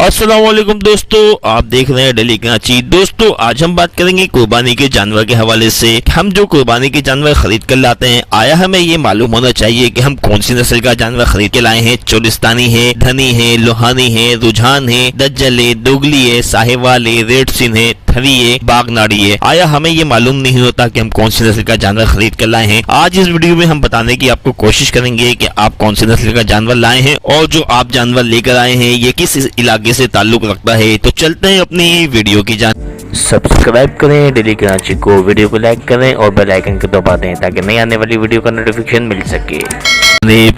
अस्सलाम वालेकुम दोस्तों, आप देख रहे हैं डेली कराची। दोस्तों आज हम बात करेंगे कुर्बानी के जानवर के हवाले से। हम जो कुर्बानी के जानवर खरीद कर लाते हैं, आया हमें ये मालूम होना चाहिए कि हम कौन सी नस्ल का जानवर खरीद के लाए हैं। चोलिस्तानी है, धनी है, लोहानी है, रुझान है, दज्जल है, दोगली है, साहिवाल है, रेड सिंध है, थरी है, बागनाड़ी है। आया हमें ये मालूम नहीं होता कि हम कौन सी नस्ल का जानवर खरीद कर लाए हैं। आज इस वीडियो में हम बताने की आपको कोशिश करेंगे कि आप कौन सी नस्ल का जानवर लाए हैं और जो आप जानवर लेकर आए हैं ये किस इलाके से ताल्लुक रखता है। तो चलते हैं अपनी वीडियो की जान। सब्सक्राइब करें डेली कराची को, वीडियो को लाइक करें और बेल आइकन को दबा दें ताकि नई आने वाली वीडियो का नोटिफिकेशन मिल सके।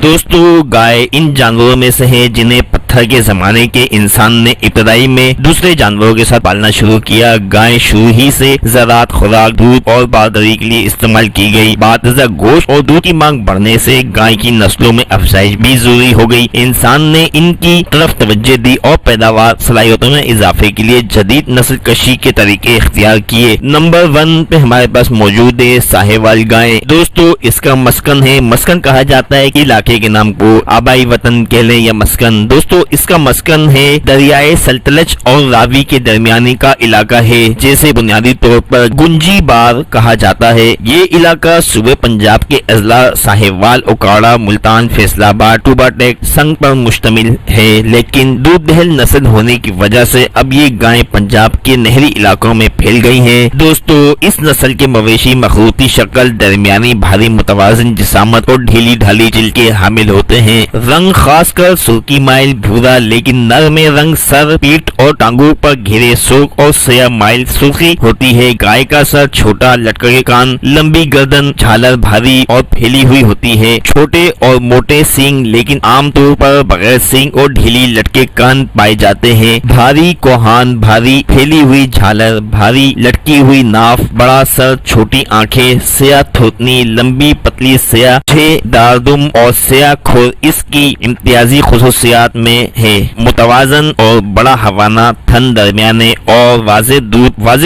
दोस्तों गाय इन जानवरों में से है जिन्हें पत्थर के जमाने के इंसान ने इब्तदाई में दूसरे जानवरों के साथ पालना शुरू किया। गाय शुरू ही से ज़राअत, खुराक, दूध और बारदरी के लिए इस्तेमाल की गई। बादजा गोश्त और दूध की मांग बढ़ने से गाय की नस्लों में अफजाइश भी जरूरी हो गई। इंसान ने इनकी तरफ तवज्जो दी और पैदावार सलाहियतों में इजाफे के लिए जदीद नस्ल कशी के तरीके इख्तियार किए। नंबर 1 पे हमारे पास मौजूद है साहिवाल गाय। दोस्तों इसका मस्कन है, मस्कन कहा जाता है कि इलाके के नाम को आबाई वतन कह लें या मस्कन। दोस्तों इसका मस्कन है दरियाए सल्तलज और रावी के दरमियानी का इलाका है, जैसे बुनियादी तौर पर गुंजी बार कहा जाता है। ये इलाका सूबे पंजाब के अजला साहिवाल, उकाड़ा, मुल्तान, फैसलाबाद, टूबाटेक, संग पर मुश्तमिल है, लेकिन दूध दहल नस्ल होने की वजह से अब ये गायें पंजाब के नहरी इलाकों में फैल गई हैं। दोस्तों इस नस्ल के मवेशी मखरूती शक्ल, दरमियानी भारी मुतवाजिन जिसामत और ढीली ढाली जिल्द के हामिल होते हैं। रंग खासकर सुर्खी माइल भूरा लेकिन नर में रंग सर, पीठ और टांगों पर घेरे सुर्ख और स्याह माइल सुर्खी होती है। गाय का सर छोटा, लटके कान, लंबी गर्दन, झालर भारी और फैली हुई होती है। छोटे और मोटे सींग लेकिन आमतौर पर बगैर सींग और ढीली लटके कान पाए जाते हैं। भारी कोहान, भारी फैली हुई झालर, भारी लटकी हुई नाफ, बड़ा सर, छोटी आंखें, स्याह थोतनी, लंबी पतली स्याह छह दारदुम और स्याह खुर इसकी इम्तियाजी खुसूसियात में है। मुतवाजन और बड़ा हवाना थन, दरमियाने और वाजे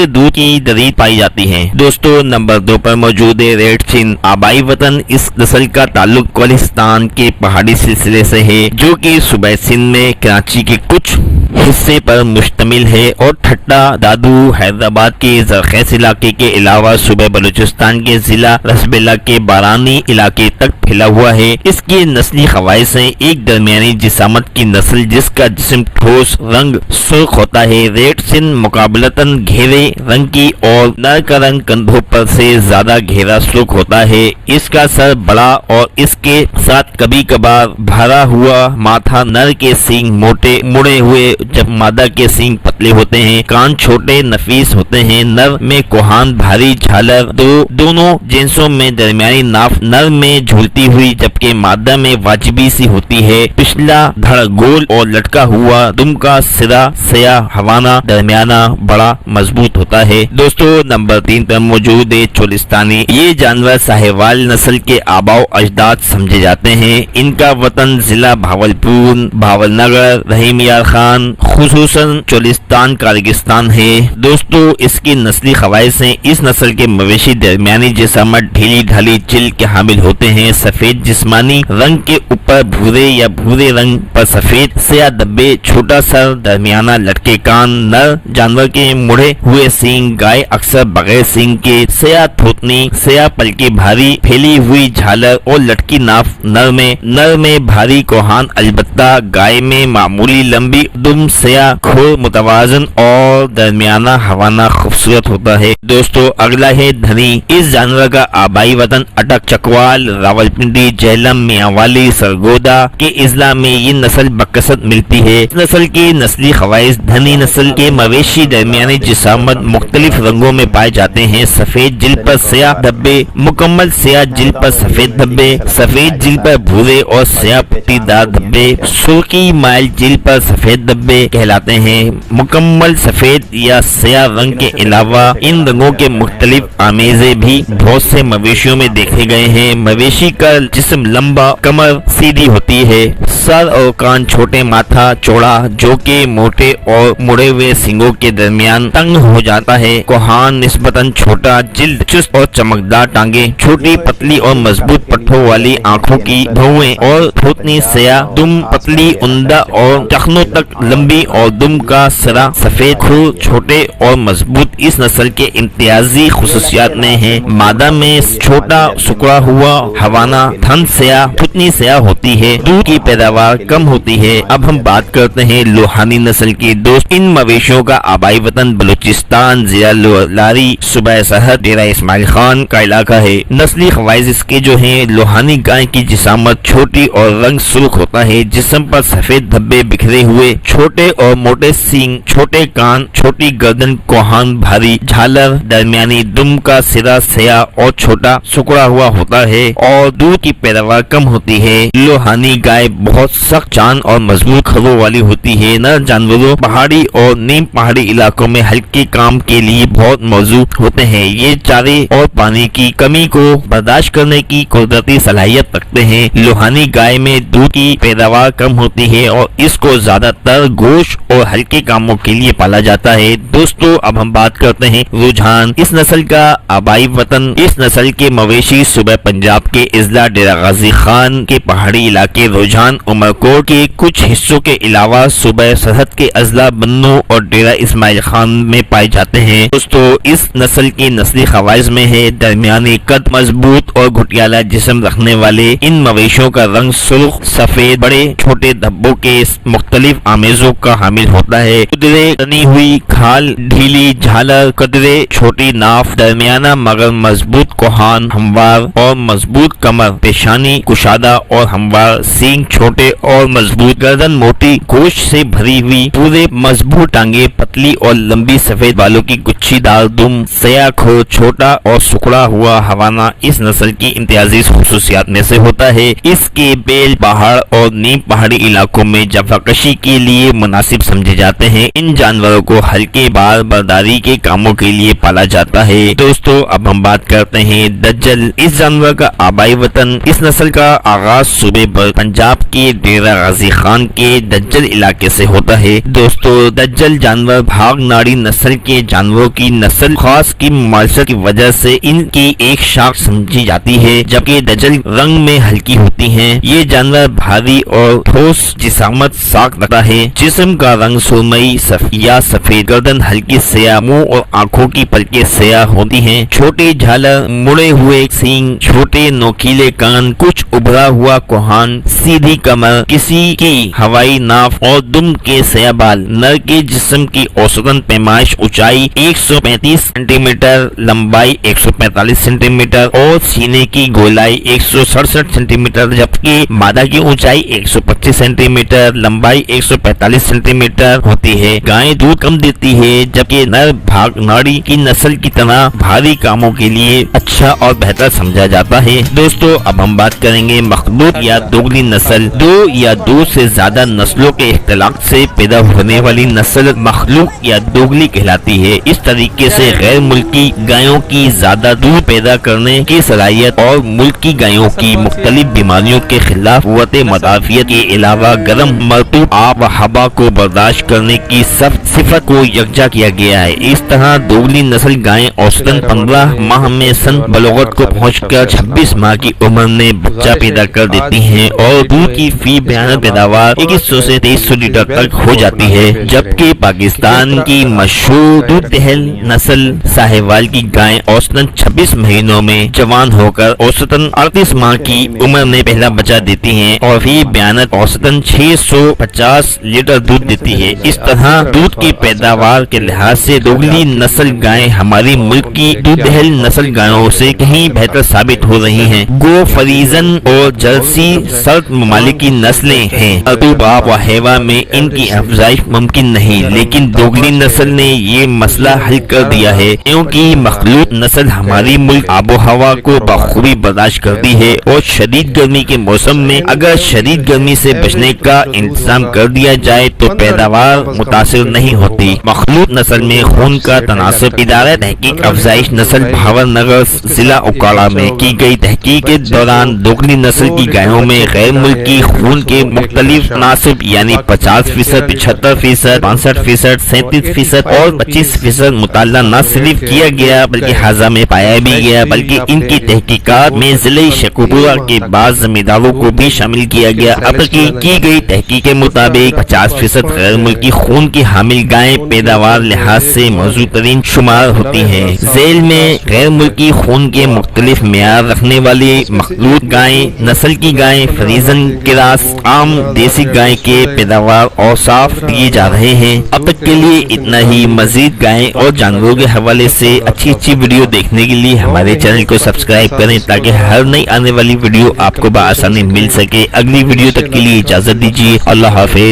दूध की दरीद पाई जाती है। दोस्तों नंबर 2 पर मौजूद है रेड सिंध। आबाई वतन इस नस्ल का ताल्लुक कोलिस्तान के पहाड़ी सिलसिले से है, जो कि सूबे सिंध में कराची के कुछ हिस्से पर मुश्तमिल है और ठट्टा, दादू, हैदराबाद के जरखेज इलाके के अलावा सूबे बलूचिस्तान के जिला रसबेला के बारानी इलाके तक फैला हुआ है। इसकी नस्ली खवाइस है एक दरमियानी जिसामत की नस्ल जिसका जिस्म ठोस, रंग सुर्ख होता है। रेड सिंध मुकाबलतन घेरे रंग की और नर का रंग कंधों पर से ज्यादा घेरा सुर्ख होता है। इसका सर बड़ा और इसके साथ कभी कभार भरा हुआ माथा, नर के सींग मोटे मुड़े हुए जब मादा के सींग पतले होते हैं। कान छोटे नफीस होते हैं। नर में कोहान, भारी झालर, दोनों जिन्सों में दरमियानी नाफ नर में झूलती हुई जबकि मादा में वाजिबी सी होती है। पिछला धड़ गोल और लटका हुआ, दुम का सिरा स्याह हवाना, दरमियाना बड़ा मजबूत होता है। दोस्तों नंबर 3 पर मौजूद है चोलिस्तानी। ये जानवर साहिवाल नस्ल के आबाओ अजदाद समझे जाते हैं। इनका वतन जिला भावलपुर, भावलनगर, रहीम यार खान, खुसूसन चोलिस्तान का रेगिस्तान है। दोस्तों इसकी नस्ली खवाइस हैं इस नस्ल के मवेशी दरमियानी जिसामत, ढीली ढाली जिल्द के हामिल होते हैं। सफेद जिस्मानी रंग के ऊपर भूरे या भूरे रंग पर सफेद स्याह धब्बे, छोटा सर, दरमियाना लटके कान, नर जानवर के मुड़े हुए सींग, गाय अक्सर बगैर सींग के, स्याह थोतनी, स्याह पलके, भारी फैली हुई झालर और लटकी नाफ। नर में भारी कोहान अलबत्ता गाय में मामूली लंबी दुम, स्याह खुर मुतवाजन और दरमियाना हवाना खूबसूरत होता है। दोस्तों अगला है धनी। इस जानवर का आबाई वतन अटक, चकवाल, रावलपिंडी, झेलम, मियांवाली, सरगोदा के इजला में ये नस्ल बकसरत मिलती है। इस नस्ल की नस्ली खवाइस धनी नस्ल के मवेशी दरमियानी जिसामत मुख्तलिफ रंगों में पाए जाते हैं। सफेद जिल्द पर स्याह धब्बे, मुकम्मल स्याह जिल्द पर सफेद धब्बे, सफेद जिल्द पर भूरे और स्याह पट्टीदार धब्बे, सुर्खी माइल जिल्द पर सफेद धब्बे कहलाते हैं। मुकम्मल सफेद या स्याह रंग के अलावा इन रंगों के मुख्तलिफ आमेजे भी बहुत से मवेशियों में देखे गए हैं। मवेशी का जिस्म लंबा, कमर सीधी होती है, सर और कान छोटे, माथा चौड़ा जो कि मोटे और मुड़े हुए सींगों के दरमियान तंग हो जाता है। कोहान निस्बतन छोटा, जिल्द चुस्त और चमकदार, टांगे छोटी पतली और मजबूत पट्टों वाली, आंखों की भौएं और थोतनी स्याह, दुम पतली, उंदा और टखनों तक लंबी और दुम का सिरा सफेद, खुर छोटे और मजबूत इस नस्ल के इम्तियाजी खुसूसियात में है। मादा में छोटा सुकड़ा हुआ हवाना थन स्याह थुतनी स्याह होती है। दूध की पैदावार कम होती है। अब हम बात करते हैं लोहानी नस्ल की। दोस्त, इन मवेशियों का आबाई वतन बलूचिस्तान, जिला लारी, सूबा सरहद, डेरा इस्माइल खान का इलाका है। नस्ली खवाइज इसके जो है, लोहानी गाय की जिसामत छोटी और रंग सुर्ख होता है। जिस्म पर सफेद धब्बे बिखरे हुए, छोटे और मोटे सींग, छोटे कान, छोटी गर्दन, कोहान भारी, झालर, दरमियानी दुम का सिरा स्याह और छोटा सुकड़ा हुआ होता है और दूध की पैदावार कम होती है। लोहानी गाय बहुत सख्त जान और मजबूत खरों वाली होती है। नर जानवरों पहाड़ी और नीम पहाड़ी इलाकों में हल्के काम के लिए बहुत मौजूद होते हैं। ये चारे और पानी की कमी को बर्दाश्त करने की कुदरती सलाहियत रखते हैं। लोहानी गाय में दूध की पैदावार कम होती है और इसको ज्यादातर गोश्त और हल्के कामों के लिए पाला जाता है। दोस्तों, अब हम बात करते हैं रुझान। इस नस्ल का आबाई वतन, इस नस्ल के मवेशी सूबे पंजाब के इजला, डेरा गाजी खान के पहाड़ी इलाके, रुझान, उमरकोट के कुछ हिस्सों के अलावा सूबे सरहद के अजला, बन्नू और डेरा इस्माइल खान में पाए जाते हैं। दोस्तों, इस नस्ल की नस्ली खवाइज में है दरमियानी कद, मजबूत और घुटियाला जिस्म रखने वाले इन मवेशियों का रंग सुर्ख सफेद, बड़े छोटे धब्बों के मुख्तलिफ आमेजों का हामिल होता है। कुदरे, तनी हुई खाल, ढीली झालर, कदरे, छोटी नाफ, दरमियाना मगर मजबूत कोहान, हमवार और मजबूत कमर, पेशानी कुशादा और हमवार, सींग छोटे और मजबूत, गर्दन मोटी, गोश्त से भरी हुई, पूरे मजबूत टांगे, पतली और लंबी सफेद बालों की गुच्छीदार दुम, स्याह खुर, छोटा और सुकड़ा हुआ हवाना इस नस्ल की इम्तियाजी खुसूसियात में से होता है। इसके बेल पहाड़ और नीम पहाड़ी इलाकों में जफाकशी के लिए मुनासिब समझे जाते हैं। इन जानवरों को हल्के बार बर्दारी के कामों के लिए पाला जाता है। दोस्तों, अब हम बात करते हैं दज्जल। इस जानवर का आबाई वतन, इस नस्ल का आगाज सूबे पंजाब के डेरा गाजी खान के दज्जल इलाके से होता है। दोस्तों, दज्जल जानवर भाग नाड़ी नस्ल के जानवरों की नस्ल खास की मुमारसत की वजह से इनकी एक शाख समझी जाती है, जबकि दज्जल रंग में हल्की होती हैं। ये जानवर भारी और ठोस जिसामत साख रखता है। जिस्म का रंग सुरमई या सफेद, गर्दन हल्की स्याह, मुंह और आंखों की पलकें स्याह होती हैं। छोटे झालर, मुड़े हुए सींग, छोटे नोकीले कान, कुछ उभरा हुआ कोहान, सीधी कमर, किसी की हवाई नाफ और दुम के स्याह बाल। नर के जिस्म की औसतन पैमाइश ऊंचाई 135 सेंटीमीटर, लंबाई 145 सेंटीमीटर और सीने की गोलाई 167 सेंटीमीटर, जबकि मादा की ऊंचाई 125 सेंटीमीटर, लंबाई 145 सेंटीमीटर होती है। गाय दूध कम देती है, जबकि नर भाग नाड़ी की नस्ल की तरह भारी कामों के लिए अच्छा और बेहतर समझा जाता है। दोस्तों, अब हम बात करेंगे मखलूत या दोगली नस्ल। दो या दो से ज्यादा नस्लों के इख्तिलात से पैदा होने वाली नस्ल मखलूत या दोगली कहलाती है। इस तरीके से गैर मुल्की गायों की ज्यादा दूध पैदा करने की सलाहियत और मुल्की गायों की मुख्तलिफ बीमारियों के खिलाफ कुव्वत मदाफियत के अलावा गर्म मरतूब आब व हवा को बर्दाश्त करने की सिफत को यकजा किया गया है। इस तरह दोगली नस्ल गायें औसतन 15 माह में सन बलोगत को पहुंचकर 26 माह की उम्र में बच्चा पैदा कर देती हैं और दूध की फी बयान पैदावार 2100 से 2300 लीटर तक हो जाती है। जबकि पाकिस्तान की मशहूर दूध दहल नस्ल साहिवाल की गायें औसतन 26 महीनों में जवान होकर औसतन 38 माह की उम्र में पहला बच्चा देती हैं और फी बयान औसतन 650 लीटर दूध देती है। इस तरह दूध की पैदावार के लिहाज से दोगली नस्ल गायें हमारी मुल्क की दूध दहल नस्ल गायों से कहीं बेहतर साबित हो रही हैं। गो, फरीजन और जर्सी सर्द ममालिक की नस्लें हैं। अतुबा व हेवा में इनकी अफजाइश मुमकिन नहीं, लेकिन दोगली नस्ल ने ये मसला हल कर दिया है, क्योंकि मखलूत नस्ल हमारी मुल्क आबो हवा को बखूबी बर्दाश्त करती है और शदीद गर्मी के मौसम में अगर शदीद गर्मी से बचने का इंतजाम कर दिया जाए तो पैदावार मुतासिर नहीं होती। मखलूत नस्ल में खून का तनासब। इदारा तहकीक अफजाइश नस्ल भावरनगर जिला उकाड़ा में की गई तहकीक के दौरान दोगली नस्ल की गायों में गैर मुल्की खून के मुख्तलिफ तनासब यानी 50%, 75%, 65%, 37% और 25% मुताला न सिर्फ किया गया बल्कि हाजा में पाया भी गया, बल्कि इनकी तहकीकात में जिले शेखुपुरा के बाद जमींदारों को भी शामिल किया गया। अब तक की गई तहकीक के मुताबिक 50% गैर मुल्की खून की हामिल गायें पैदावार लिहाज से मौजूद तरीन शुमार होती हैं। झेल में गैर मुल्की खून के मुख्तलिफ मेयार रखने वाली मखलूत गायें, नस्ल की गायें, फ्रीजन क्रास, आम देसी गाय के पैदावार और साफ दिए जा रहे हैं। अब तक के लिए इतना ही। मजीद गायें और जानवरों के हवाले से अच्छी वीडियो देखने के लिए हमारे चैनल को सब्सक्राइब करें ताकि हर नई आने वाली वीडियो आपको बआसानी मिल सके। अगली वीडियो तक के लिए इजाजत दीजिए। अल्लाह हाफिज।